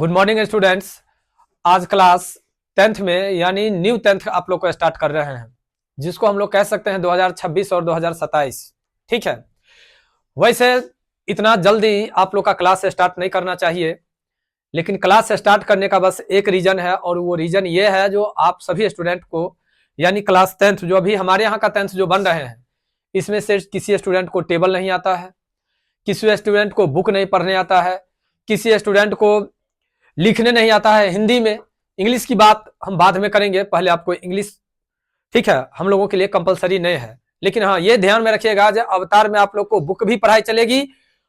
Good morning students. आज class 10th में यानी न्यू 10th आप लोग को स्टार्ट कर रहे हैं, जिसको हम लोग कह सकते हैं 2026 और 2027। ठीक है, वैसे इतना जल्दी आप लोग का क्लास स्टार्ट नहीं करना चाहिए, लेकिन क्लास स्टार्ट करने का बस एक रीजन है, और वो रीजन ये है जो आप सभी स्टूडेंट को यानी क्लास 10th जो अभी हमारे यहाँ का 10th जो बन रहे हैं, इसमें से किसी स्टूडेंट को टेबल नहीं आता है, किसी स्टूडेंट को बुक नहीं पढ़ने आता है, किसी स्टूडेंट को लिखने नहीं आता है हिंदी में। इंग्लिश की बात हम बाद में करेंगे, पहले आपको इंग्लिश ठीक है हम लोगों के लिए कंपलसरी नहीं है, लेकिन हाँ ये ध्यान में रखिएगा जब अवतार में आप लोग को बुक भी पढ़ाई चलेगी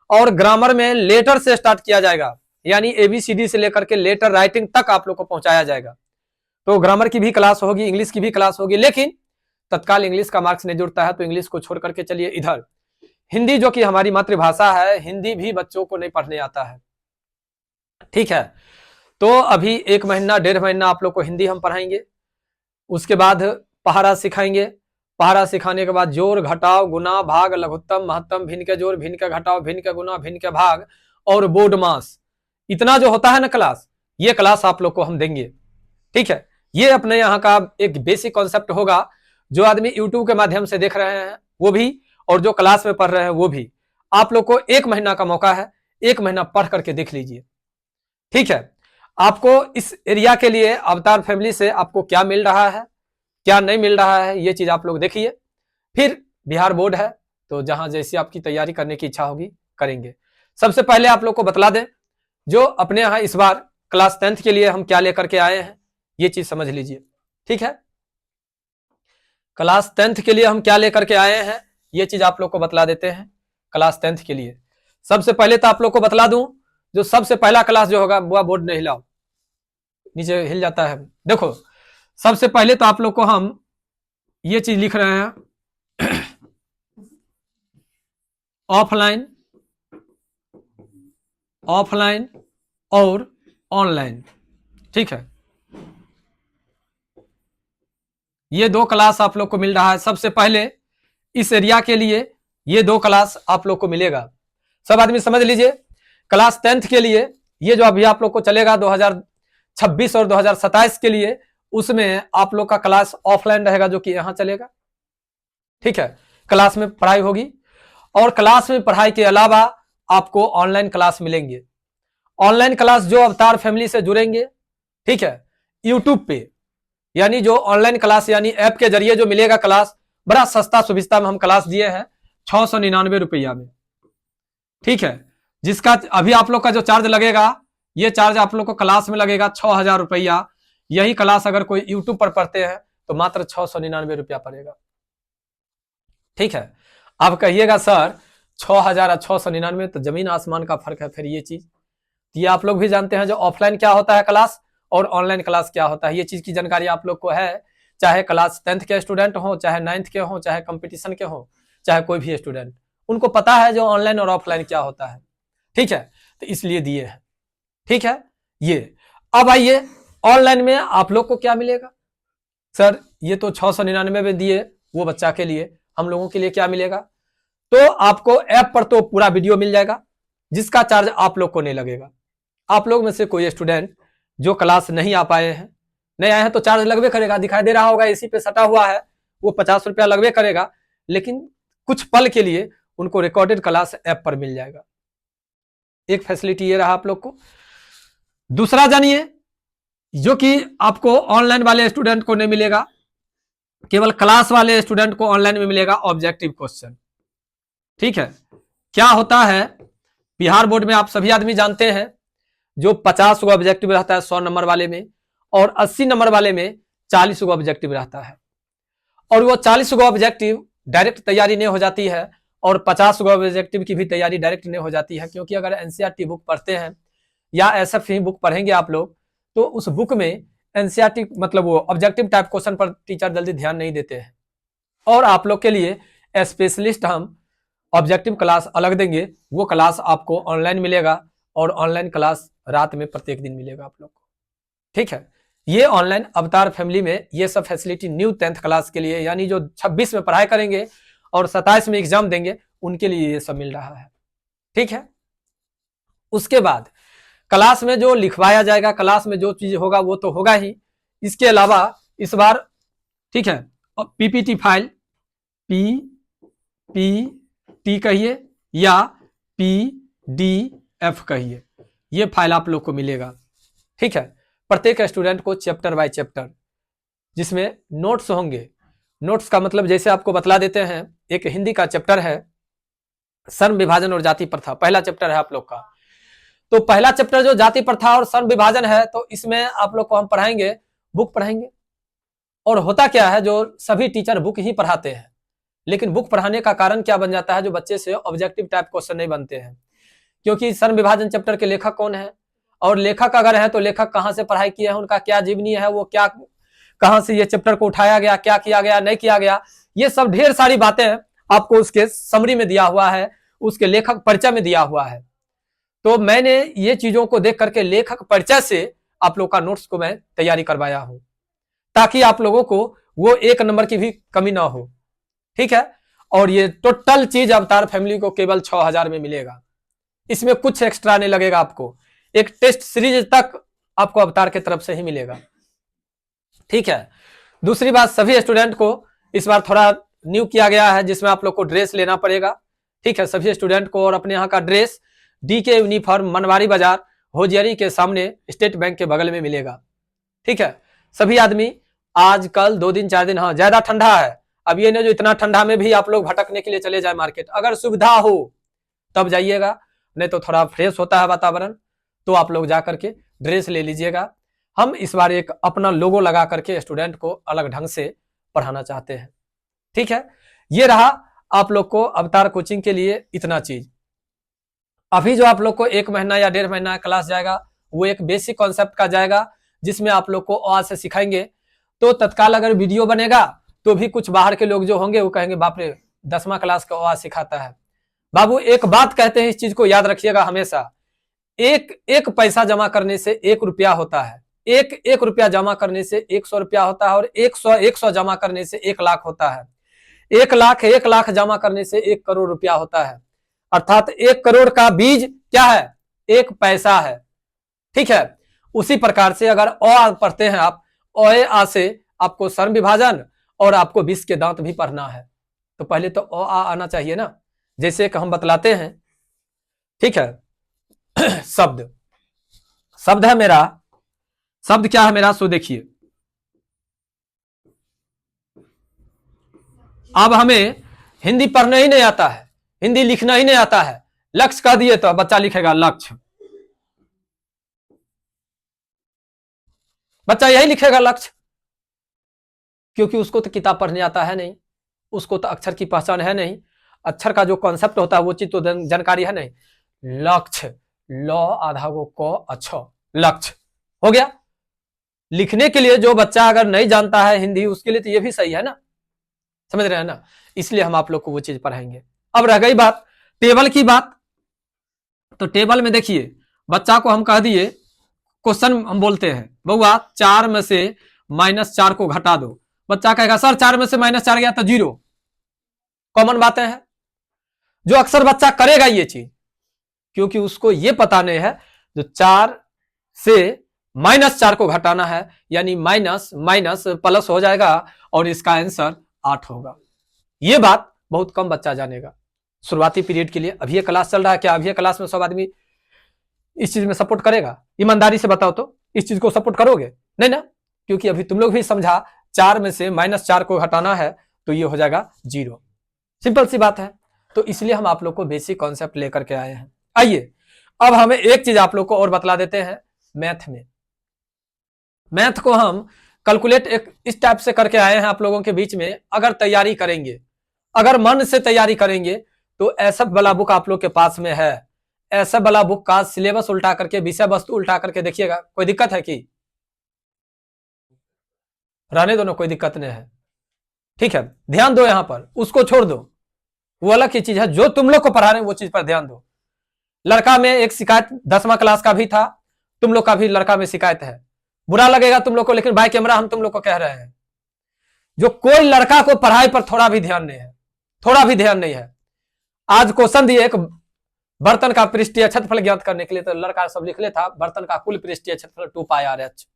और ग्रामर में लेटर से स्टार्ट किया जाएगा, यानी ABCD से लेकर के लेटर राइटिंग तक आप लोग को पहुंचाया जाएगा। तो ग्रामर की भी क्लास होगी, इंग्लिश की भी क्लास होगी, लेकिन तत्काल इंग्लिश का मार्क्स नहीं जुड़ता है तो इंग्लिश को छोड़ करके चलिए इधर हिंदी जो कि हमारी मातृभाषा है, हिंदी भी बच्चों को नहीं पढ़ने आता है। ठीक है, तो अभी 1 महीना 1.5 महीना आप लोग को हिंदी हम पढ़ाएंगे, उसके बाद पहाड़ा सिखाएंगे। पहाड़ा सिखाने के बाद जोड़ घटाव गुना भाग लघुत्तम महत्तम भिन्न के जोड़ भिन्न के घटाव भिन्न के गुना भिन्न के भाग और बोर्ड मास, इतना जो होता है ना क्लास, ये क्लास आप लोग को हम देंगे। ठीक है, ये अपने यहाँ का एक बेसिक कॉन्सेप्ट होगा। जो आदमी यूट्यूब के माध्यम से देख रहे हैं वो भी, और जो क्लास में पढ़ रहे हैं वो भी, आप लोग को 1 महीना का मौका है, 1 महीना पढ़ करके देख लीजिए। ठीक है, आपको इस एरिया के लिए अवतार फैमिली से आपको क्या मिल रहा है क्या नहीं मिल रहा है, ये चीज आप लोग देखिए। फिर बिहार बोर्ड है तो जहां जैसी आपकी तैयारी करने की इच्छा होगी करेंगे। सबसे पहले आप लोग को बतला दें जो अपने यहाँ इस बार क्लास 10th के लिए हम क्या लेकर के आए हैं, ये चीज समझ लीजिए। ठीक है, क्लास 10th के लिए हम क्या लेकर के आए हैं ये चीज आप लोग को बतला देते हैं। क्लास 10th के लिए सबसे पहले तो आप लोग को बतला दूं, जो सबसे पहला क्लास जो होगा वो बोर्ड नहीं हिलाओ, नीचे हिल जाता है। देखो सबसे पहले तो आप लोग को हम ये चीज लिख रहे हैं ऑफलाइन ऑफलाइन और ऑनलाइन। ठीक है, ये 2 क्लास आप लोग को मिल रहा है। सबसे पहले इस एरिया के लिए ये 2 क्लास आप लोग को मिलेगा। सब आदमी समझ लीजिए, क्लास 10th के लिए ये जो अभी आप लोग को चलेगा 2026 और 2027 के लिए, उसमें आप लोग का क्लास ऑफलाइन रहेगा जो कि यहां चलेगा। ठीक है, क्लास में पढ़ाई होगी और क्लास में पढ़ाई के अलावा आपको ऑनलाइन क्लास मिलेंगे। ऑनलाइन क्लास जो अवतार फैमिली से जुड़ेंगे, ठीक है, यूट्यूब पे, यानी जो ऑनलाइन क्लास यानी ऐप के जरिए जो मिलेगा क्लास, बड़ा सस्ता सुविधा में हम क्लास दिए हैं 699 रुपया में। ठीक है, जिसका अभी आप लोग का जो चार्ज लगेगा, ये चार्ज आप लोग को क्लास में लगेगा 6000 रुपया। यही क्लास अगर कोई यूट्यूब पर पढ़ते हैं तो मात्र 699 रुपया पड़ेगा। ठीक है, अब कहिएगा सर 6000 और 699 तो जमीन आसमान का फर्क है। फिर ये चीज ये आप लोग भी जानते हैं जो ऑफलाइन क्या होता है क्लास और ऑनलाइन क्लास क्या होता है, ये चीज की जानकारी आप लोग को है। चाहे क्लास 10th के स्टूडेंट हो, चाहे 9th के हो, चाहे कंपटीशन के हो, चाहे कोई भी स्टूडेंट, उनको पता है जो ऑनलाइन और ऑफलाइन क्या होता है। ठीक है, तो इसलिए दिए हैं। ठीक है, ये अब आइए ऑनलाइन में आप लोग को क्या मिलेगा। सर ये तो 699 में दिए वो बच्चा के लिए, हम लोगों के लिए क्या मिलेगा? तो आपको ऐप पर तो पूरा वीडियो मिल जाएगा जिसका चार्ज आप लोग को नहीं लगेगा। आप लोग में से कोई स्टूडेंट जो क्लास नहीं आ पाए हैं, नहीं आए हैं, तो चार्ज लगभग करेगा, दिखाई दे रहा होगा इसी पे सटा हुआ है, वो 50 रुपया लगभग करेगा, लेकिन कुछ पल के लिए उनको रिकॉर्डेड क्लास ऐप पर मिल जाएगा। एक फैसिलिटी ये रहा आप लोग को। दूसरा जानिए जो कि आपको ऑनलाइन वाले स्टूडेंट को नहीं मिलेगा, केवल क्लास वाले स्टूडेंट को ऑनलाइन में मिलेगा ऑब्जेक्टिव क्वेश्चन। ठीक है, क्या होता है बिहार बोर्ड में आप सभी आदमी जानते हैं जो 50 को ऑब्जेक्टिव रहता है 100 नंबर वाले में, और 80 नंबर वाले में 40 को ऑब्जेक्टिव रहता है, और वो 40 को ऑब्जेक्टिव डायरेक्ट तैयारी नहीं हो जाती है और 50 को ऑब्जेक्टिव की भी तैयारी डायरेक्ट नहीं हो जाती है, क्योंकि अगर एनसीईआरटी बुक पढ़ते हैं या एसएफ बुक पढ़ेंगे आप लोग, तो उस बुक में एनसीईआरटी मतलब वो ऑब्जेक्टिव टाइप क्वेश्चन पर टीचर जल्दी ध्यान नहीं देते हैं, और आप लोग के लिए स्पेशलिस्ट हम ऑब्जेक्टिव क्लास अलग देंगे। वो क्लास आपको ऑनलाइन मिलेगा और ऑनलाइन क्लास रात में प्रत्येक दिन मिलेगा आप लोग को। ठीक है, ये ऑनलाइन अवतार फैमिली में ये सब फैसिलिटी न्यू 10th क्लास के लिए, यानी जो 26 में पढ़ाई करेंगे और 27 में एग्जाम देंगे, उनके लिए ये सब मिल रहा है। ठीक है, उसके बाद क्लास में जो लिखवाया जाएगा, क्लास में जो चीज होगा वो तो होगा ही, इसके अलावा इस बार, ठीक है, पीपीटी फाइल, पीपीटी कहिए या पीडीएफ कहिए, ये फाइल आप लोग को मिलेगा। ठीक है, प्रत्येक स्टूडेंट को चैप्टर बाय चैप्टर, जिसमें नोट्स होंगे। नोट्स का मतलब जैसे आपको बतला देते हैं, एक हिंदी का चैप्टर है सर्ण विभाजन और जाति प्रथा, पहला चैप्टर है आप लोग का। तो पहला चैप्टर जो जाति प्रथा और सर्ण विभाजन है, तो इसमें आप लोग को हम पढ़ाएंगे, बुक पढ़ाएंगे। और होता क्या है, जो सभी टीचर बुक ही पढ़ाते हैं, लेकिन बुक पढ़ाने का कारण क्या बन जाता है, जो बच्चे से ऑब्जेक्टिव टाइप क्वेश्चन नहीं बनते हैं। क्योंकि सर्ण विभाजन चैप्टर के लेखक कौन है, और लेखक अगर है तो लेखक कहाँ से पढ़ाई किया है, उनका क्या जीवनी है, वो क्या, कहां से ये चैप्टर को उठाया गया, क्या किया गया, नहीं किया गया, ये सब ढेर सारी बातें आपको उसके समरी में दिया हुआ है, उसके लेखक परिचय में दिया हुआ है। तो मैंने ये चीजों को देख करके लेखक परिचय से आप लोग का नोट्स को मैं तैयारी करवाया हूं, ताकि आप लोगों को वो 1 नंबर की भी कमी ना हो। ठीक है, और ये टोटल चीज अवतार फैमिली को केवल 6000 में मिलेगा, इसमें कुछ एक्स्ट्रा नहीं लगेगा आपको। एक टेस्ट सीरीज तक आपको अवतार की तरफ से ही मिलेगा। ठीक है, दूसरी बात, सभी स्टूडेंट को इस बार थोड़ा न्यू किया गया है, जिसमें आप लोग को ड्रेस लेना पड़ेगा। ठीक है, सभी स्टूडेंट को, और अपने यहाँ का ड्रेस डीके यूनिफॉर्म मनवारी बाजार होजियरी के सामने स्टेट बैंक के बगल में मिलेगा। ठीक है, सभी आदमी आजकल 2 दिन 4 दिन, हाँ ज्यादा ठंडा है, अब ये नहीं जो इतना ठंडा में भी आप लोग भटकने के लिए चले जाए मार्केट, अगर सुविधा हो तब जाइएगा, नहीं तो थोड़ा फ्रेश होता है वातावरण, तो आप लोग जा करके ड्रेस ले लीजिएगा। हम इस बार एक अपना लोगो लगा करके स्टूडेंट को अलग ढंग से पढ़ाना चाहते हैं। ठीक है, ये रहा आप लोग को अवतार कोचिंग के लिए इतना चीज। अभी जो आप लोग को 1 महीना या 1.5 महीना क्लास जाएगा, वो एक बेसिक कॉन्सेप्ट का जाएगा, जिसमें आप लोग को अ से सिखाएंगे। तो तत्काल अगर वीडियो बनेगा तो भी कुछ बाहर के लोग जो होंगे वो कहेंगे बाप रे 10वां क्लास का अ सिखाता है। बाबू एक बात कहते हैं, इस चीज को याद रखिएगा हमेशा, एक पैसा जमा करने से 1 रुपया होता है, एक रुपया जमा करने से 100 रुपया होता है, और 100 जमा करने से 1 लाख होता है, 1 लाख जमा करने से 1 करोड़ रुपया होता है। अर्थात 1 करोड़ का बीज क्या है, 1 पैसा है। ठीक है, उसी प्रकार से अगर अ पढ़ते हैं आप, अ आ से आपको सर्ण विभाजन और आपको 20 के दांत भी पढ़ना है, तो पहले तो अ आ आना चाहिए ना, जैसे कि हम बतलाते हैं। ठीक है, शब्द है मेरा, शब्द क्या है मेरा, सो देखिए। अब हमें हिंदी पढ़ना ही नहीं आता है, हिंदी लिखना ही नहीं आता है, लक्ष्य कह दिए तो बच्चा लिखेगा लक्ष्य, बच्चा यही लिखेगा लक्ष्य, क्योंकि उसको तो किताब पढ़ने आता है नहीं, उसको तो अक्षर की पहचान है नहीं, अक्षर का जो कॉन्सेप्ट होता है वो चीज तो जानकारी है नहीं। लक्ष्य, ल आधा को क अच्छा, लक्ष्य हो गया। लिखने के लिए जो बच्चा अगर नहीं जानता है हिंदी, उसके लिए तो ये भी सही है ना, समझ रहे हैं ना, इसलिए हम आप लोग को वो चीज पढ़ाएंगे। अब रह गई बात टेबल की बात, तो टेबल में देखिए बच्चा को हम कह दिए, क्वेश्चन हम बोलते हैं बउआ 4 में से -4 को घटा दो, बच्चा कहेगा सर 4 में से -4 गया तो 0, कॉमन बातें हैं, जो अक्सर बच्चा करेगा ये चीज, क्योंकि उसको ये पता नहीं है जो 4 से -4 को घटाना है, यानी माइनस माइनस प्लस हो जाएगा और इसका आंसर 8 होगा। ये बात बहुत कम बच्चा जानेगा शुरुआती पीरियड के लिए। अभी ये क्लास चल रहा है, क्या अभी ये क्लास में सब आदमी इस चीज में सपोर्ट करेगा? ईमानदारी से बताओ तो इस चीज को सपोर्ट करोगे? नहीं ना, क्योंकि अभी तुम लोग भी समझा 4 में से -4 को घटाना है तो ये हो जाएगा 0, सिंपल सी बात है। तो इसलिए हम आप लोग को बेसिक कॉन्सेप्ट लेकर के आए हैं। आइए अब हमें एक चीज आप लोग को और बतला देते हैं। मैथ में, मैथ को हम कैलकुलेट एक इस टाइप से करके आए हैं आप लोगों के बीच में। अगर तैयारी करेंगे, अगर मन से तैयारी करेंगे तो ऐसा वाला बुक आप लोग के पास में है, ऐसा वाला बुक का सिलेबस उल्टा करके, विषय वस्तु उल्टा करके देखिएगा। कोई दिक्कत है कि? रहने दो ना, कोई दिक्कत नहीं है, ठीक है। ध्यान दो यहां पर, उसको छोड़ दो, वो अलग की चीज है। जो तुम लोग को पढ़ा रहे हैं वो चीज पर ध्यान दो। लड़का में एक शिकायत 10वां क्लास का भी था, तुम लोग का भी लड़का में शिकायत है। बुरा लगेगा तुम लोग को, लेकिन बाय कैमरा हम तुम लोग को कह रहे हैं, जो कोई लड़का को पढ़ाई पर थोड़ा भी ध्यान नहीं है, थोड़ा भी ध्यान नहीं है। आज क्वेश्चन दिए, एक बर्तन का पृष्ठीय क्षेत्रफल ज्ञात करने के लिए तो लड़का सब लिख लेता, बर्तन का कुल पृष्ठीय क्षेत्रफल 2 पाई आर एच,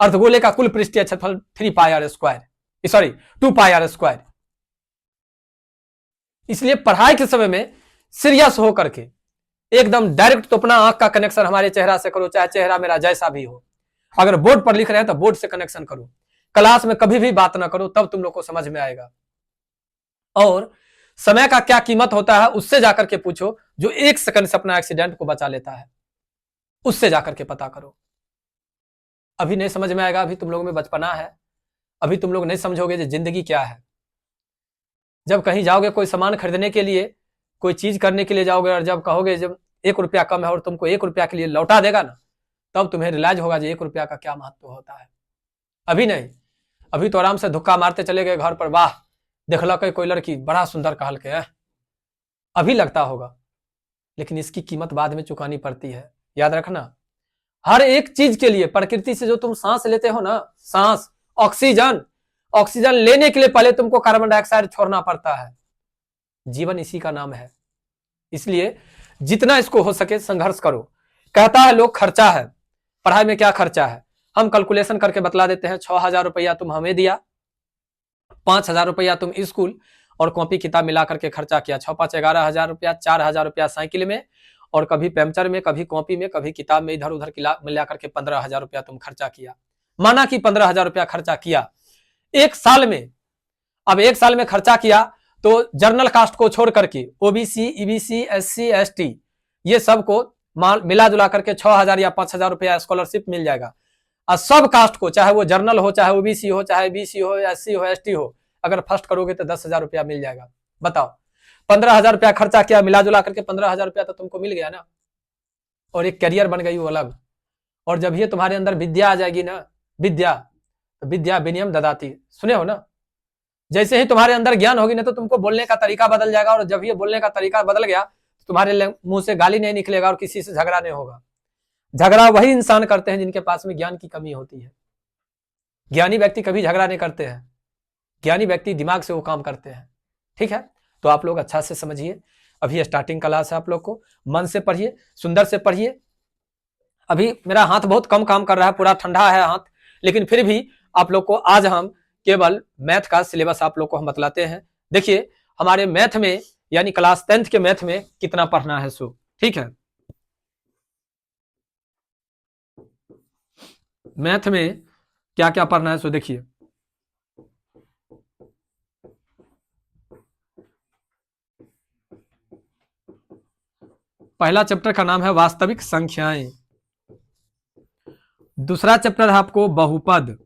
अर्धगोले का कुल पृष्ठीय क्षेत्रफल 3 pi r square, sorry 2 pi r square. इसलिए पढ़ाई के समय में सीरियस हो करके एकदम डायरेक्ट तो अपना आंख का कनेक्शन हमारे चेहरा से करो, चाहे चेहरा मेरा जैसा भी हो। अगर बोर्ड पर लिख रहे हैं तो बोर्ड से कनेक्शन करो, क्लास में कभी भी बात ना करो, तब तुम लोग को समझ में आएगा। और समय का क्या कीमत होता है उससे जाकर के पूछो, जो 1 सेकंड से अपना एक्सीडेंट को बचा लेता है, उससे जाकर के पता करो। अभी नहीं समझ में आएगा, अभी तुम लोगों में बचपना है, अभी तुम लोग नहीं समझोगे कि जिंदगी क्या है। जब कहीं जाओगे कोई सामान खरीदने के लिए, कोई चीज करने के लिए जाओगे, और जब कहोगे जब 1 रुपया कम है और तुमको 1 रुपया के लिए लौटा देगा ना, तब तुम्हें रियलाइज होगा कि 1 रुपया का क्या महत्व होता है। अभी नहीं, अभी तो आराम से धुक्का मारते चले गए घर पर, वाह देखल कोई लड़की बड़ा सुंदर कहल के है, अभी लगता होगा, लेकिन इसकी कीमत बाद में चुकानी पड़ती है। याद रखना, हर एक चीज के लिए, प्रकृति से जो तुम सांस लेते हो ना, सांस, ऑक्सीजन, ऑक्सीजन लेने के लिए पहले तुमको कार्बन डाइऑक्साइड छोड़ना पड़ता है। जीवन इसी का नाम है। इसलिए जितना इसको हो सके संघर्ष करो। कहता है लोग खर्चा है, पढ़ाई में क्या खर्चा है, हम कैलकुलेशन करके बतला देते हैं। 6,000 रुपया तुम हमें दिया, 5,000 रुपया तुम स्कूल और कॉपी किताब मिला करके खर्चा किया, 6-5 11,000 रुपया, 4,000 रुपया साइकिल में, और कभी पैंचर में, कभी कॉपी में, कभी किताब में, इधर उधर मिला करके 15,000 रुपया तुम खर्चा किया। माना कि 15,000 रुपया खर्चा किया 1 साल में। अब 1 साल में खर्चा किया तो जर्नल कास्ट को छोड़ करके ओबीसी, ईबीसी, एससी, एसटी, ये सबको मिला जुला करके 6,000 या 5,000 रुपया स्कॉलरशिप मिल जाएगा। और सब कास्ट को, चाहे वो जर्नल हो, चाहे ओबीसी हो, चाहे बीसी हो, एससी हो, एसटी हो, अगर फर्स्ट करोगे तो 10,000 रुपया मिल जाएगा। बताओ, 15,000 रुपया खर्चा किया, मिला जुला करके 15,000 रुपया तो तुमको मिल गया ना, और एक करियर बन गई वो अलग। और जब ये तुम्हारे अंदर विद्या आ जाएगी ना, विद्या, तो विद्या विनियम ददाती, सुने हो ना, जैसे ही तुम्हारे अंदर ज्ञान होगी ना, तो तुमको बोलने का तरीका बदल जाएगा, और जब ये बोलने का तरीका बदल गया तो तुम्हारे मुंह से गाली नहीं निकलेगा और किसी से झगड़ा नहीं होगा। झगड़ा वही इंसान करते हैं जिनके पास में ज्ञान की कमी होती है। ज्ञानी व्यक्ति कभी झगड़ा नहीं करते हैं, ज्ञानी व्यक्ति दिमाग से वो काम करते हैं। ठीक है, तो आप लोग अच्छा से समझिए, अभी स्टार्टिंग क्लास है, आप लोग को मन से पढ़िए, सुंदर से पढ़िए। अभी मेरा हाथ बहुत कम काम कर रहा है, पूरा ठंडा है हाथ, लेकिन फिर भी आप लोग को आज हम केवल मैथ का सिलेबस आप लोग को हम बतलाते हैं। देखिए हमारे मैथ में, यानी क्लास 10th के मैथ में कितना पढ़ना है सो, ठीक है। मैथ में क्या क्या पढ़ना है सो देखिए। पहला चैप्टर का नाम है वास्तविक संख्याएं, दूसरा चैप्टर है आपको बहुपद,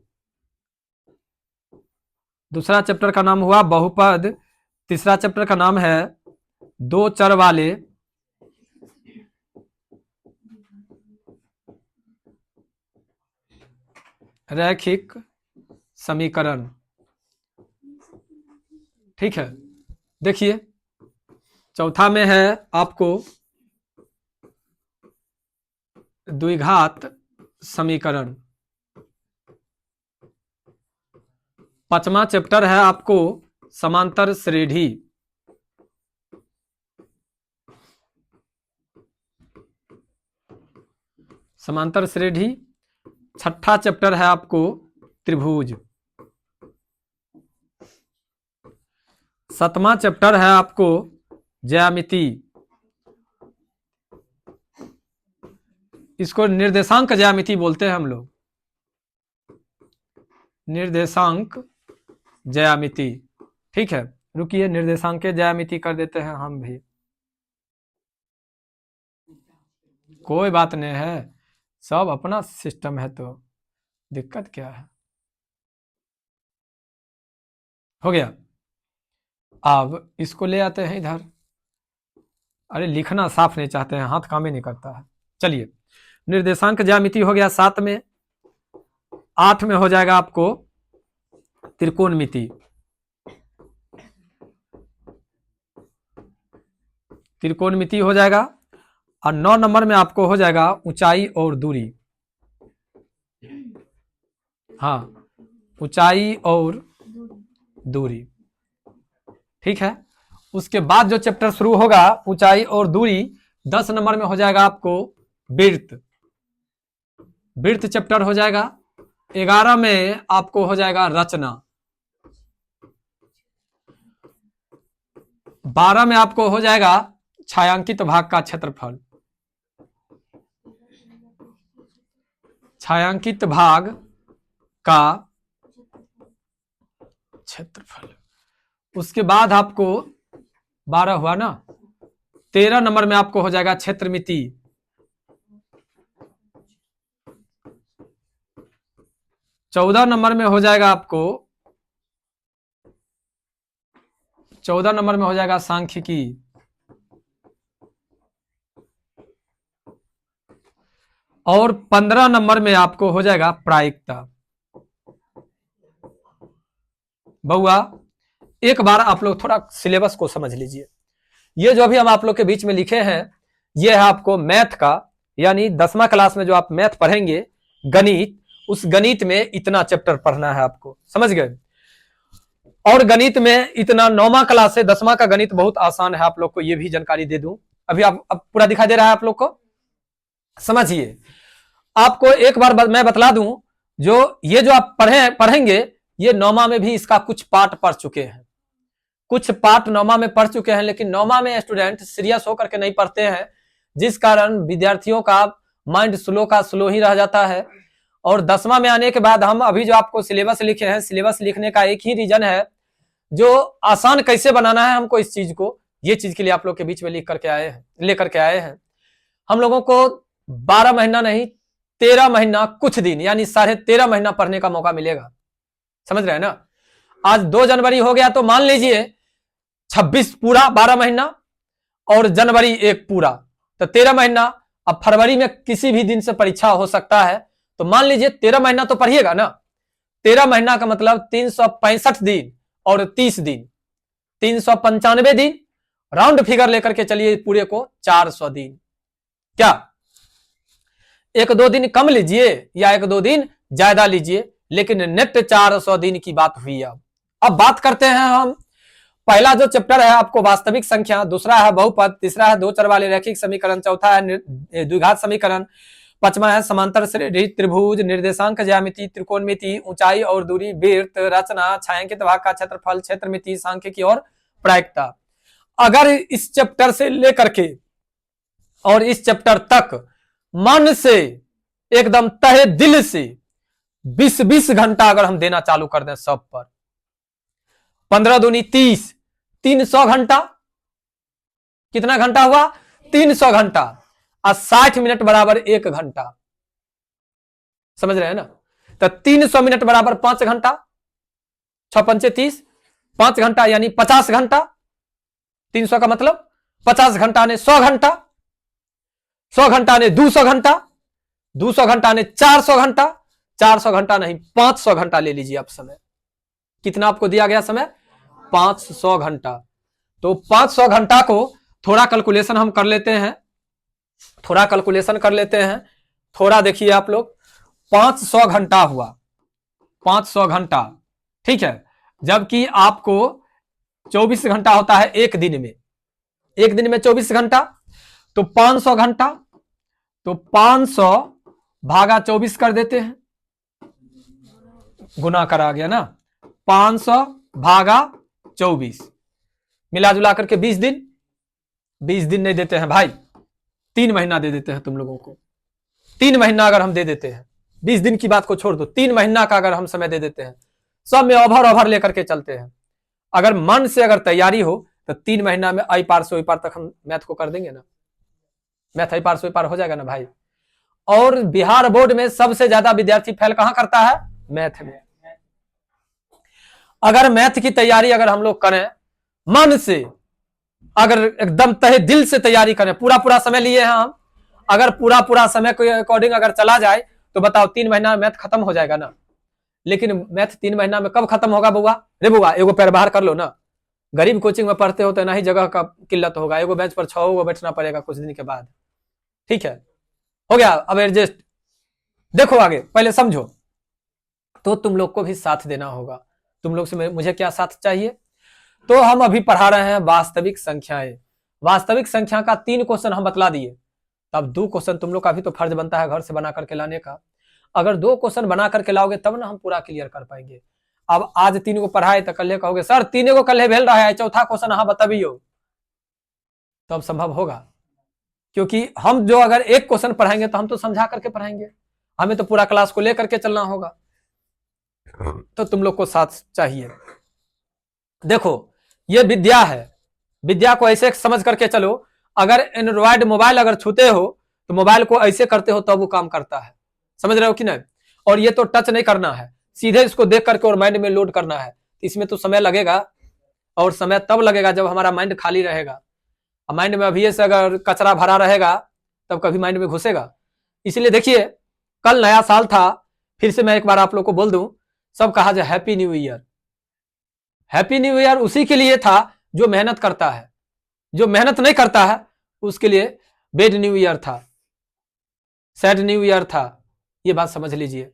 दूसरा चैप्टर का नाम हुआ बहुपद, तीसरा चैप्टर का नाम है 2 चर वाले रैखिक समीकरण। ठीक है, देखिए चौथा में है आपको द्विघात समीकरण। पांचवा चैप्टर है आपको समांतर श्रेणी। समांतर श्रेणी। छठा चैप्टर है आपको त्रिभुज। सातवां चैप्टर है आपको ज्यामिति, इसको निर्देशांक ज्यामिति बोलते हैं हम लोग, निर्देशांक ज्यामिति। ठीक है, रुकिए, निर्देशांक ज्यामिति कर देते हैं हम भी, कोई बात नहीं है, सब अपना सिस्टम है तो दिक्कत क्या है। हो गया, अब इसको ले आते हैं इधर। अरे लिखना साफ नहीं चाहते हैं, हाथ काम ही नहीं करता है। चलिए, निर्देशांक ज्यामिति हो गया 7 में। 8 में हो जाएगा आपको त्रिकोणमिति। त्रिकोणमिति हो जाएगा, और 9 नंबर में आपको हो जाएगा ऊंचाई और दूरी। हाँ, ऊंचाई और दूरी। ठीक है, उसके बाद जो चैप्टर शुरू होगा ऊंचाई और दूरी, 10 नंबर में हो जाएगा आपको वृत्त, वृत्त चैप्टर हो जाएगा। 11 में आपको हो जाएगा रचना। 12 में आपको हो जाएगा छायांकित भाग का क्षेत्रफल, छायांकित भाग का क्षेत्रफल। उसके बाद आपको 12 हुआ ना, 13 नंबर में आपको हो जाएगा क्षेत्रमिति। 14 नंबर में हो जाएगा आपको, 14 नंबर में हो जाएगा सांख्यिकी। और 15 नंबर में आपको हो जाएगा प्रायिकता। बउआ एक बार आप लोग थोड़ा सिलेबस को समझ लीजिए। ये जो अभी हम आप लोग के बीच में लिखे हैं, ये है आपको मैथ का, यानी 10वां क्लास में जो आप मैथ पढ़ेंगे गणित, उस गणित में इतना चैप्टर पढ़ना है आपको, समझ गए। और गणित में इतना 9वां क्लास से 10वां का गणित बहुत आसान है, आप लोग को ये भी जानकारी दे दूं। अभी आप अब पूरा दिखाई दे रहा है आप लोग को, समझिए। आपको एक बार मैं बतला दूं, जो ये जो आप पढ़ेंगे, ये 9वां में भी इसका कुछ पार्ट पढ़ चुके हैं, कुछ पार्ट 9वां में पढ़ चुके हैं, लेकिन 9वां में स्टूडेंट सीरियस होकर के नहीं पढ़ते हैं, जिस कारण विद्यार्थियों का माइंड स्लो का स्लो ही रह जाता है। और 10वां में आने के बाद हम अभी जो आपको सिलेबस लिखे हैं, सिलेबस लिखने का एक ही रीजन है, जो आसान कैसे बनाना है हमको इस चीज को, ये चीज के लिए आप लोग के बीच में लेकर के आए हैं। हम लोगों को 12 महीना नहीं, 13 महीना कुछ दिन, यानी 13.5 महीना पढ़ने का मौका मिलेगा, समझ रहे हैं ना। आज 2 जनवरी हो गया, तो मान लीजिए 26 पूरा 12 महीना, और जनवरी 1 पूरा, तो 13 महीना। अब फरवरी में किसी भी दिन से परीक्षा हो सकता है, तो मान लीजिए 13 महीना तो पढ़िएगा ना। 13 महीना का मतलब 365 दिन और 30 दिन, 395 दिन, राउंड फिगर लेकर के चलिए पूरे को 400 दिन। क्या 1-2 दिन कम लीजिए या 1-2 दिन ज्यादा लीजिए, लेकिन नेट 400 दिन की बात हुई। अब बात करते हैं हम, पहला जो चैप्टर है आपको वास्तविक संख्या, दूसरा है बहुपद, तीसरा है दो चर वाले रैखिक समीकरण, चौथा है द्विघात समीकरण, 5वां है समांतर श्रेणी, त्रिभुज, निर्देशांक ज्यामिति, त्रिकोणमिति, ऊंचाई और दूरी, वृत्त, रचना, छायांकित भाग का क्षेत्रफल, क्षेत्रमिति, सांख्यिकी और प्रायिकता। अगर इस चैप्टर से लेकर के और इस चैप्टर तक मन से एकदम तहे दिल से 20-20 घंटा अगर हम देना चालू कर दें सब पर, 15 दूनी 30, 300 घंटा, कितना घंटा हुआ 300 घंटा, और 60 मिनट बराबर 1 घंटा, समझ रहे हैं ना। तो 300 मिनट बराबर 5 घंटा, 6 पंचे 30, 5 घंटा यानी 50 घंटा, 300 का मतलब 50 घंटा ने 100 घंटा, 100 घंटा ने 200 घंटा, 200 घंटा ने 400 घंटा, 400 घंटा नहीं 500 घंटा ले लीजिए आप समय। कितना आपको दिया गया समय 500 घंटा। तो 500 घंटा को थोड़ा कैलकुलेशन हम कर लेते हैं, थोड़ा कैलकुलेशन कर लेते हैं, थोड़ा देखिए आप लोग, 500 घंटा हुआ 500 घंटा, ठीक है। जबकि आपको 24 घंटा होता है एक दिन में, एक दिन में 24 घंटा, तो 500 घंटा, तो 500 भागा 24 कर देते हैं, गुना करा गया ना, 500 भागा 24, मिला जुला करके 20 दिन, 20 दिन नहीं देते हैं भाई, 3 महीना दे देते हैं तुम लोगों को। 3 महीना अगर हम दे देते हैं, 20 दिन की बात को छोड़ दो, 3 महीना का अगर हम समय दे देते हैं, सब में ओवर लेकर के चलते हैं। अगर मन से अगर तैयारी हो तो 3 महीना में आई पार से ओई पार तक हम मैथ को कर देंगे ना, मैथ आई पार से ओई पार हो जाएगा ना भाई। और बिहार बोर्ड में सबसे ज्यादा विद्यार्थी फेल कहां करता है, मैथ में। अगर मैथ की तैयारी अगर हम लोग करें मन से, अगर एकदम तहे दिल से तैयारी करें, पूरा समय लिए हैं हम, अगर पूरा समय के अकॉर्डिंग अगर चला जाए तो बताओ 3 महीना में मैथ खत्म हो जाएगा ना। लेकिन मैथ 3 महीना में कब खत्म होगा बुआ? रे बुआ एगो पैर बाहर कर लो ना, गरीब कोचिंग में पढ़ते हो तो ना ही जगह का किल्लत होगा, एगो बेंच पर 6 गो बैठना पड़ेगा कुछ दिन के बाद, ठीक है, हो गया अब एडजस्ट। देखो आगे पहले समझो, तो तुम लोग को भी साथ देना होगा। तुम लोग से मुझे क्या साथ चाहिए? तो हम अभी पढ़ा रहे हैं वास्तविक संख्याएं। वास्तविक संख्या का 3 क्वेश्चन हम बतला दिए, तब 2 क्वेश्चन तुम लोग का भी तो फर्ज बनता है घर से बना करके लाने का। अगर 2 क्वेश्चन बना करके लाओगे तब ना हम पूरा क्लियर कर पाएंगे। अब आज 3 को पढ़ाए तो कल कहोगे सर 3 को कल भेल रहा है, चौथा क्वेश्चन हाँ बताइयो, तब संभव होगा। क्योंकि हम जो अगर एक क्वेश्चन पढ़ाएंगे तो हम तो समझा करके पढ़ाएंगे, हमें तो पूरा क्लास को लेकर के चलना होगा, तो तुम लोग को साथ चाहिए। देखो ये विद्या है, विद्या को ऐसे समझ करके चलो। अगर एंड्रॉयड मोबाइल अगर छूते हो तो मोबाइल को ऐसे करते हो तब वो काम करता है, समझ रहे हो कि नहीं। और ये तो टच नहीं करना है, सीधे इसको देख करके और माइंड में लोड करना है। इसमें तो समय लगेगा, और समय तब लगेगा जब हमारा माइंड खाली रहेगा। माइंड में अभी से अगर कचरा भरा रहेगा तब कभी माइंड में घुसेगा। इसलिए देखिए कल नया साल था, फिर से मैं एक बार आप लोग को बोल दूं, सब कहा जाए happy new year. Happy new year उसी के लिए था जो मेहनत करता है, जो मेहनत नहीं करता है उसके लिए बेड न्यू ईयर था, सैड न्यू ईयर था। ये बात समझ लीजिए।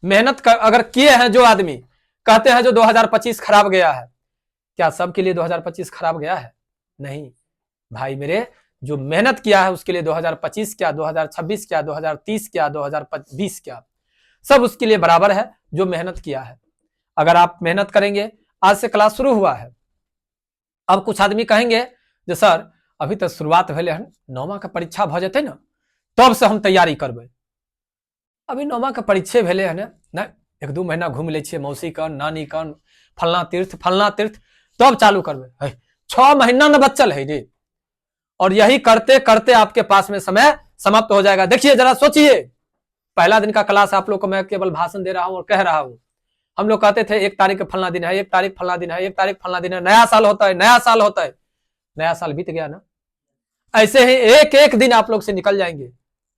मेहनत अगर किए हैं जो आदमी, कहते हैं जो 2025 खराब गया है, क्या सबके लिए 2025 खराब गया है? नहीं भाई मेरे, जो मेहनत किया है उसके लिए 2025 क्या, 2026 क्या, 2030 क्या, 2020 क्या, सब उसके लिए बराबर है जो मेहनत किया है। अगर आप मेहनत करेंगे, आज से क्लास शुरू हुआ है। अब कुछ आदमी कहेंगे जो सर अभी तो शुरुआत भेले हन, 9वीं का परीक्षा भ जते ना तब से हम तैयारी करबे। अभी 9वीं का परीक्षे भेले हन ना, 1-2 महीना घूम ले छिए मौसी कन नानी कन फलना तीर्थ तब चालू करबे। 6 महीना न बच्चल है रे, और यही करते करते आपके पास में समय समाप्त हो जाएगा। देखिए जरा सोचिए, पहला दिन का क्लास आप लोग को मैं केवल भाषण दे रहा हूं और कह रहा हूं। हम लोग कहते थे 1 तारीख फलना दिन है, 1 तारीख फलना दिन है, 1 तारीख फलना दिन है, नया साल होता है, नया साल होता है। नया साल बीत गया ना, ऐसे ही एक एक दिन आप लोग से निकल जाएंगे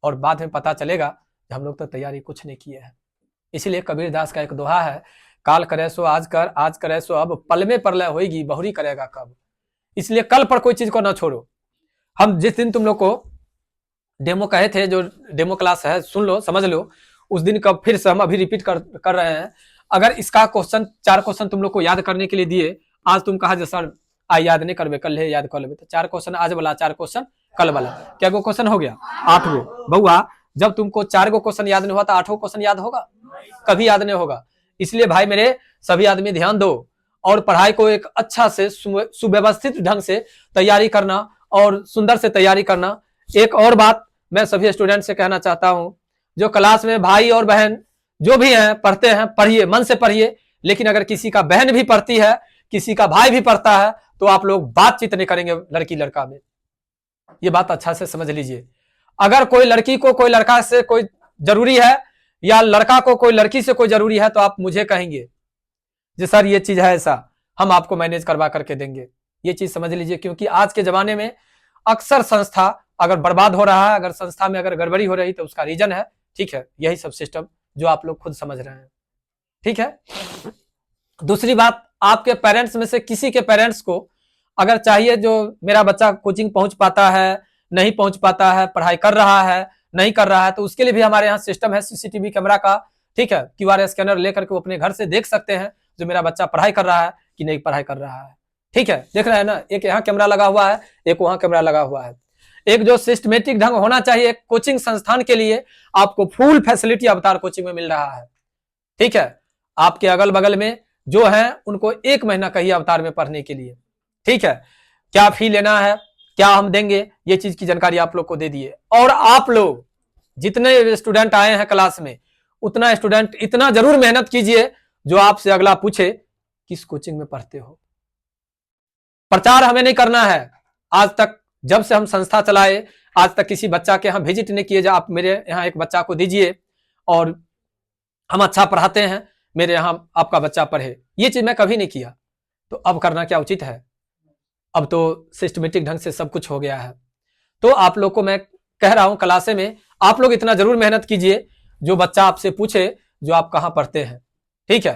और बाद में पता चलेगा कि हम लोग तो तैयारी कुछ नहीं किए हैं। इसीलिए कबीरदास का एक दोहा है, काल करे सो आज कर, आज करे सो अब, पल में प्रलय होगी बहुरी करेगा कब। इसलिए कल पर कोई चीज को ना छोड़ो। हम जिस दिन तुम लोग को डेमो कहे थे, जो डेमो क्लास है सुन लो समझ लो, उस दिन का फिर से हम अभी रिपीट कर रहे हैं। अगर इसका क्वेश्चन 4 क्वेश्चन तुम लोग को याद करने के लिए दिए, आज तुम कहा सर आज याद नहीं करबे, कल है याद कर लेबे, तो 4 क्वेश्चन आज वाला, 4 क्वेश्चन कल वाला, क्या गो क्वेश्चन हो गया? 8 गो। बउआ जब तुमको 4 गो क्वेश्चन याद नहीं हुआ तो 8 क्वेश्चन याद होगा? कभी याद नहीं होगा। इसलिए भाई मेरे सभी आदमी ध्यान दो और पढ़ाई को एक अच्छा से सुव्यवस्थित ढंग से तैयारी करना और सुंदर से तैयारी करना। एक और बात मैं सभी स्टूडेंट से कहना चाहता हूं, जो क्लास में भाई और बहन जो भी हैं पढ़ते हैं, पढ़िए, मन से पढ़िए। लेकिन अगर किसी का बहन भी पढ़ती है, किसी का भाई भी पढ़ता है, तो आप लोग बातचीत नहीं करेंगे लड़की लड़का में। ये बात अच्छा से समझ लीजिए। अगर कोई लड़की को कोई लड़का से कोई जरूरी है या लड़का को कोई लड़की से कोई जरूरी है तो आप मुझे कहेंगे जी सर ये चीज है ऐसा, हम आपको मैनेज करवा करके देंगे। ये चीज समझ लीजिए, क्योंकि आज के जमाने में अक्सर संस्था अगर बर्बाद हो रहा है, अगर संस्था में अगर गड़बड़ी हो रही तो उसका रीजन है, ठीक है, यही सब सिस्टम जो आप लोग खुद समझ रहे हैं, ठीक है। दूसरी बात, आपके पेरेंट्स में से किसी के पेरेंट्स को अगर चाहिए जो मेरा बच्चा कोचिंग पहुंच पाता है, नहीं पहुंच पाता है, पढ़ाई कर रहा है, नहीं कर रहा है, तो उसके लिए भी हमारे यहाँ सिस्टम है सीसीटीवी कैमरा का, ठीक है। क्यूआर स्कैनर लेकर के वो अपने घर से देख सकते हैं जो मेरा बच्चा पढ़ाई कर रहा है कि नहीं पढ़ाई कर रहा है, ठीक है। देख रहे हैं ना, एक यहाँ कैमरा लगा हुआ है, एक वहां कैमरा लगा हुआ है। एक जो सिस्टमेटिक ढंग होना चाहिए कोचिंग संस्थान के लिए, आपको फुल फैसिलिटी अवतार कोचिंग में मिल रहा है, ठीक है। आपके अगल बगल में जो है उनको 1 महीना कहिए अवतार में पढ़ने के लिए, ठीक है। क्या फी लेना है, क्या हम देंगे, ये चीज की जानकारी आप लोग को दे दिए। और आप लोग जितने स्टूडेंट आए हैं क्लास में, उतना स्टूडेंट इतना जरूर मेहनत कीजिए जो आपसे अगला पूछे किस कोचिंग में पढ़ते हो। प्रचार हमें नहीं करना है। आज तक जब से हम संस्था चलाए, आज तक किसी बच्चा के यहाँ विजिट नहीं किए, जो आप मेरे यहाँ एक बच्चा को दीजिए और हम अच्छा पढ़ाते हैं, मेरे यहाँ आपका बच्चा पढ़े, ये चीज मैं कभी नहीं किया। तो अब करना क्या उचित है? अब तो सिस्टमेटिक ढंग से सब कुछ हो गया है। तो आप लोग को मैं कह रहा हूं क्लासे में आप लोग इतना जरूर मेहनत कीजिए, जो बच्चा आपसे पूछे जो आप कहां पढ़ते हैं, ठीक है।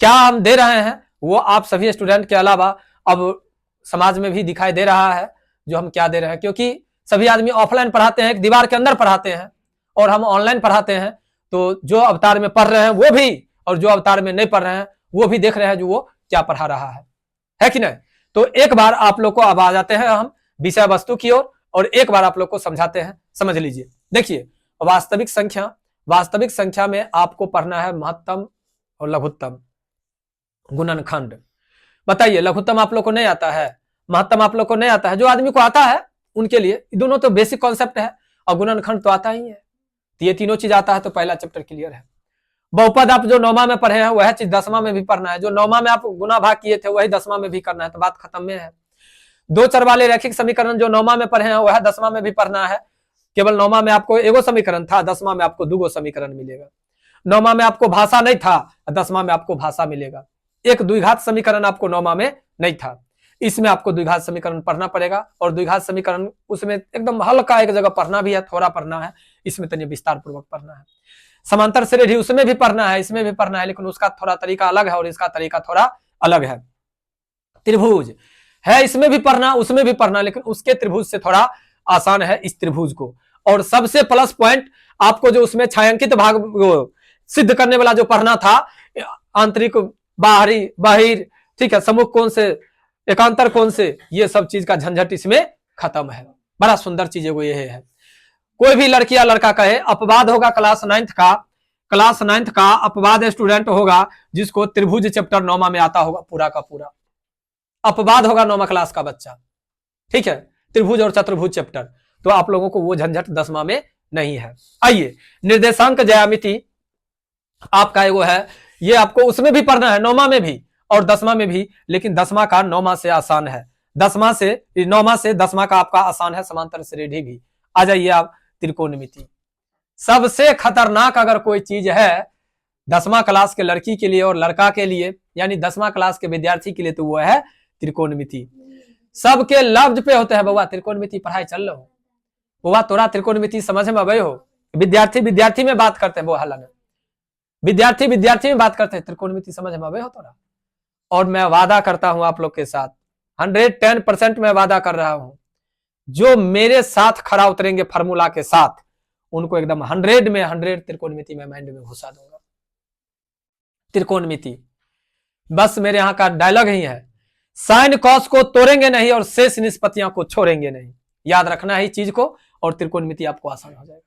क्या हम दे रहे हैं वो आप सभी स्टूडेंट के अलावा अब समाज में भी दिखाई दे रहा है जो हम क्या दे रहे हैं, क्योंकि सभी आदमी ऑफलाइन पढ़ाते हैं, एक दीवार के अंदर पढ़ाते हैं, और हम ऑनलाइन पढ़ाते हैं। तो जो अवतार में पढ़ रहे हैं वो भी, और जो अवतार में नहीं पढ़ रहे हैं वो भी देख रहे हैं जो वो क्या पढ़ा रहा है कि नहीं। तो एक बार आप लोग को अब आ जाते हैं हम विषय वस्तु की ओर और एक बार आप लोग को समझाते हैं, समझ लीजिए। देखिए वास्तविक संख्या में आपको पढ़ना है महत्तम और लघुत्तम, गुणनखंड। बताइए, लघुत्तम आप लोग को नहीं आता है, महत्तम आप लोग को नहीं आता है। जो आदमी को आता है उनके लिए दोनों तो बेसिक कॉन्सेप्ट है, और गुणनखंड तो आता ही है। तो ये तीनों चीज आता है तो पहला चैप्टर क्लियर है। बहुपद आप जो 9वां में पढ़े हैं वह चीज 10वां में भी पढ़ना है। जो 9वां में आप गुना भाग किए थे वही 10वां में भी करना है, तो बात खत्म में है। दो चर वाले रैखिक समीकरण जो 9वां में पढ़े हैं वह 10वां में भी पढ़ना है। केवल 9वां में आपको एगो समीकरण था, 10वां में आपको 2 समीकरण मिलेगा। 9वां में आपको भाषा नहीं था, 10वां में आपको भाषा मिलेगा। एक द्विघात समीकरण आपको 9वां में नहीं था, इसमें आपको द्विघात समीकरण पढ़ना पड़ेगा। और द्विघात समीकरण उसमें एकदम हल्का एक जगह पढ़ना भी है, थोड़ा पढ़ना है, इसमें तनिक विस्तार पूर्वक पढ़ना है। समांतर श्रेणी उसमें भी पढ़ना है, इसमें भी पढ़ना है, लेकिन उसका थोड़ा तरीका अलग है और इसका तरीका थोड़ा अलग है। त्रिभुज है, इसमें भी पढ़ना उसमें भी पढ़ना, लेकिन उसके त्रिभुज से थोड़ा आसान है इस त्रिभुज को। और सबसे प्लस पॉइंट आपको जो उसमें छायांकित भाग सिद्ध करने वाला जो पढ़ना था, आंतरिक बाहरी बाहिर, ठीक है, सम्मुख कोण से एकांतर कोण से, ये सब चीज का झंझट इसमें खत्म है। बड़ा सुंदर चीज वो ये है। कोई भी लड़की या लड़का कहे अपवाद होगा क्लास 9th का अपवाद स्टूडेंट होगा जिसको त्रिभुज चैप्टर 9वां में आता होगा पूरा का पूरा। अपवाद होगा 9वां क्लास का बच्चा, ठीक है, त्रिभुज और चतुर्भुज चैप्टर। तो आप लोगों को वो झंझट 10वां में नहीं है। आइए, निर्देशांक ज्यामिति आपका एगो है, ये आपको उसमें भी पढ़ना है, 9वां में भी और 10वां में भी, लेकिन 10वां का 9वां से आसान है। 9वां से 10वां का आपका आसान है। समांतर श्रेणी भी। आ जाइए आप, त्रिकोणमिति सबसे खतरनाक अगर कोई चीज है 10वां क्लास के लड़की के लिए और लड़का के लिए, यानी 10वां क्लास के विद्यार्थी के लिए, तो वो है त्रिकोणमिति। सबके लफ्ज पे होते हैं, बउआ त्रिकोणमिति पढ़ाई चल रहा हो, बउआ तोरा त्रिकोणमिति समझ में अबे हो। विद्यार्थी में बात करते हैं, वो हल्ला में विद्यार्थी में बात करते हैं, त्रिकोणमिति समझ में अबे हो तोरा। और मैं वादा करता हूं आप लोग के साथ, 110% मैं वादा कर रहा हूं, जो मेरे साथ खड़ा उतरेंगे फार्मूला के साथ, उनको एकदम 100 में 100 त्रिकोणमिति में माइंड में घुसा दूंगा। त्रिकोणमिति बस मेरे यहां का डायलॉग ही है, साइन कॉस को तोड़ेंगे नहीं और शेष निष्पत्तियों को छोड़ेंगे नहीं। याद रखना है चीज को, और त्रिकोणमिति आपको आसान हो जाएगा।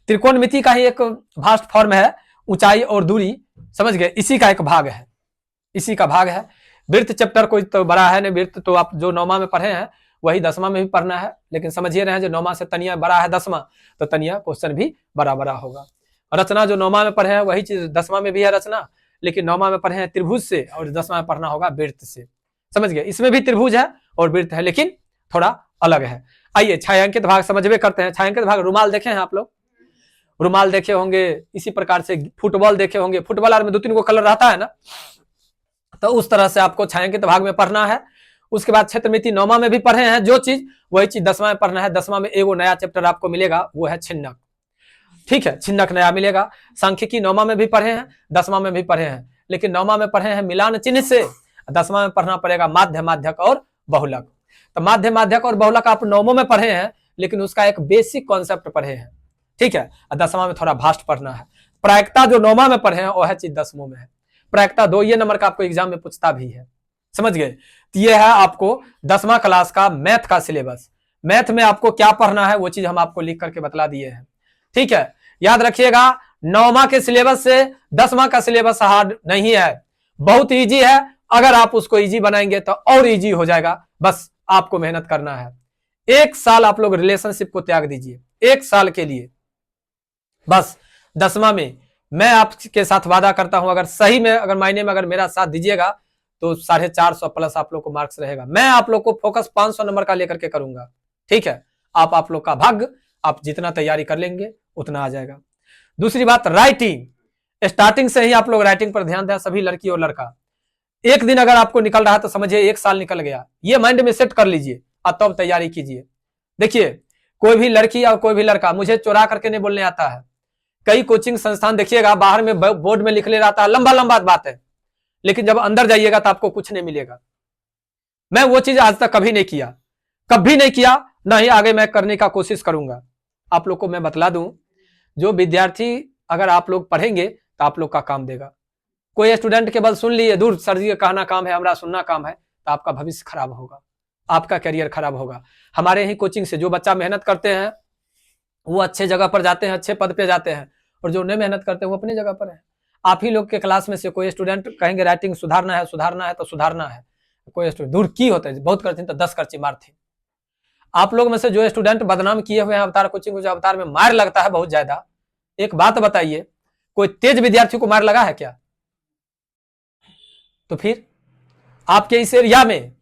त्रिकोणमिति का ही एक भास्ट फॉर्म है, ऊंचाई और दूरी, समझ गए, इसी का एक भाग है, इसी का भाग है। वृत्त चैप्टर कोई तो बड़ा है नहीं, वृत्त तो आप जो 9वां में पढ़े हैं वही 10वां में भी पढ़ना है, लेकिन समझिए रहे हैं जो 9वां से तनिया बड़ा है 10वां, तो तनिया क्वेश्चन भी बड़ा बड़ा होगा। रचना जो 9वां में पढ़े हैं वही चीज 10वां में भी है रचना, लेकिन 9वां में पढ़े हैं त्रिभुज से और 10वां में पढ़ना होगा वृत्त से। समझ गए, इसमें भी त्रिभुज है और वृत्त है, लेकिन थोड़ा अलग है। आइए छायांकित भाग समझवे करते हैं। छायांकित भाग रुमाल देखे हैं आप लोग, रुमाल देखे होंगे, इसी प्रकार से फुटबॉल देखे होंगे, फुटबॉल में 2-3 कलर रहता है ना, तो उस तरह से आपको छायांकित भाग में पढ़ना है। उसके बाद क्षेत्रमिति 9वां में भी पढ़े हैं जो चीज, वही चीज 10वां में पढ़ना है। 10वां में एगो नया चैप्टर आपको मिलेगा, वो है छिन्नक, ठीक है, छिन्नक नया मिलेगा। सांख्यिकी 9वां में भी पढ़े हैं, 10वां में भी पढ़े हैं, लेकिन 9वां में पढ़े हैं मिलान चिन्ह से, 10वां में पढ़ना पड़ेगा माध्य माध्यक और बहुलक। तो माध्य माध्यक और बहुलक आप 9वां में पढ़े हैं, लेकिन उसका एक बेसिक कॉन्सेप्ट पढ़े हैं, ठीक है। 10वां में थोड़ा भास्ट पढ़ना है। प्रायिकता जो 9वां में पढ़े हैं वह चीज 10वां में है। प्रायिकता 2 ये नंबर का आपको एग्जाम में पूछता भी है, समझ गए। तो ये है आपको 10वां क्लास का मैथ का सिलेबस। मैथ में आपको क्या पढ़ना है वो चीज हम आपको लिख करके बतला दिए हैं, ठीक है। याद रखिएगा 9वां के सिलेबस से 10वां का सिलेबस हार्ड नहीं है, बहुत इजी है। अगर आप उसको इजी बनाएंगे तो और इजी हो जाएगा, बस आपको मेहनत करना है। 1 साल आप लोग रिलेशनशिप को त्याग दीजिए, 1 साल के लिए बस। 10वां में मैं आपके साथ वादा करता हूं, अगर सही में अगर मायने में अगर मेरा साथ दीजिएगा तो 450 प्लस आप लोग को मार्क्स रहेगा। मैं आप लोग को फोकस 500 नंबर का लेकर के करूंगा, ठीक है। आप लोग का भाग्य, आप जितना तैयारी कर लेंगे उतना आ जाएगा। दूसरी बात, राइटिंग, स्टार्टिंग से ही आप लोग राइटिंग पर ध्यान दें, सभी लड़की और लड़का। एक दिन अगर आपको निकल रहा है तो समझिए 1 साल निकल गया, ये माइंड में सेट कर लीजिए और तब तैयारी कीजिए। देखिए कोई भी लड़की और कोई भी लड़का मुझे चोरा करके नहीं बोलने आता है। कई कोचिंग संस्थान देखिएगा बाहर में बोर्ड में लिख ले रहता है, लंबा लंबा बात है, लेकिन जब अंदर जाइएगा तो आपको कुछ नहीं मिलेगा। मैं वो चीज आज तक कभी नहीं किया, कभी नहीं किया, ना ही आगे मैं करने का कोशिश करूंगा। आप लोग को मैं बतला दूं, जो विद्यार्थी अगर आप लोग पढ़ेंगे तो आप लोग का काम देगा। कोई स्टूडेंट केवल सुन लिए, दूर सर जी का कहना काम है, हमारा सुनना काम है, तो आपका भविष्य खराब होगा। आपका करियर खराब होगा। हमारे ही कोचिंग से जो बच्चा मेहनत करते हैं वो अच्छे जगह पर जाते हैं, अच्छे पद पे जाते हैं, और जो नहीं मेहनत करते हैं वो अपनी जगह पर है। आप ही लोग के क्लास में से कोई स्टूडेंट कहेंगे राइटिंग सुधारना है तो सुधारना है, कोई स्टूडेंट दूर की होता है बहुत करती तो 10 करची मारती। आप लोग में से जो स्टूडेंट बदनाम किए हुए हैं अवतार कोचिंग, जो अवतार में मार लगता है बहुत ज्यादा, एक बात बताइए, कोई तेज विद्यार्थी को मार लगा है क्या? तो फिर आपके इस एरिया में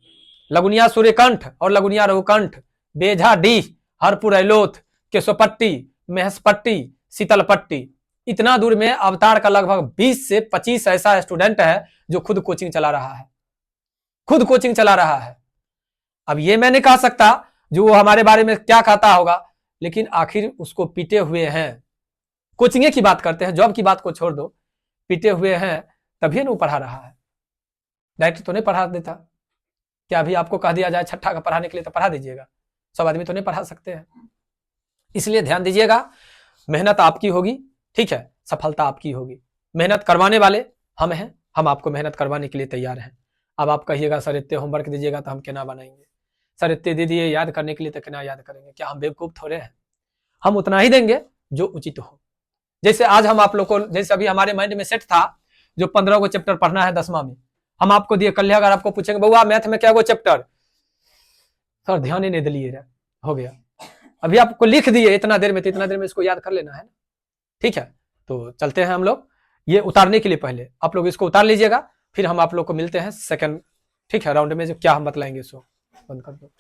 लगुनिया सूर्यकंठ और लगुनिया रघुकंठ, बेझा डीह, हरपुर अलोथ, केशवपट्टी, महसपट्टी, शीतलपट्टी, इतना दूर में अवतार का लगभग 20 से 25 ऐसा स्टूडेंट है जो खुद कोचिंग चला रहा है, खुद कोचिंग चला रहा है। अब ये मैं नहीं कह सकता जो वो हमारे बारे में क्या कहता होगा, लेकिन आखिर उसको पीटे हुए हैं, कोचिंग की बात करते हैं, जॉब की बात को छोड़ दो, पीटे हुए हैं तभी ना वो पढ़ा रहा है, डायरेक्ट तो नहीं पढ़ा देता। क्या अभी आपको कह दिया जाए छठा का पढ़ाने के लिए तो पढ़ा दीजिएगा? सब आदमी तो नहीं पढ़ा सकते हैं। इसलिए ध्यान दीजिएगा, मेहनत आपकी होगी, ठीक है, सफलता आपकी होगी। मेहनत करवाने वाले हम हैं, हम आपको मेहनत करवाने के लिए तैयार हैं। अब आप कहिएगा सर इतने होमवर्क दीजिएगा तो हम क्या बनाएंगे, सर इतने दे दिए याद करने के लिए तो क्या याद करेंगे, क्या हम बेवकूफ थोड़े हैं? हम उतना ही देंगे जो उचित हो। जैसे आज हम आप लोग को, जैसे अभी हमारे माइंड में सेट था जो 15 को चैप्टर पढ़ना है 10वां में, हम आपको दिए, कल अगर आपको पूछेंगे बउआ मैथ में क्या वो चैप्टर, सर ध्यान ही नहीं दिलिए, हो गया। अभी आपको लिख दिए इतना देर में, तो इतना देर में इसको याद कर लेना है, ठीक है। तो चलते हैं हम लोग, ये उतारने के लिए पहले आप लोग इसको उतार लीजिएगा, फिर हम आप लोग को मिलते हैं सेकंड, ठीक है, राउंड में जो क्या हम बतलाएंगे, सो बंद कर दो।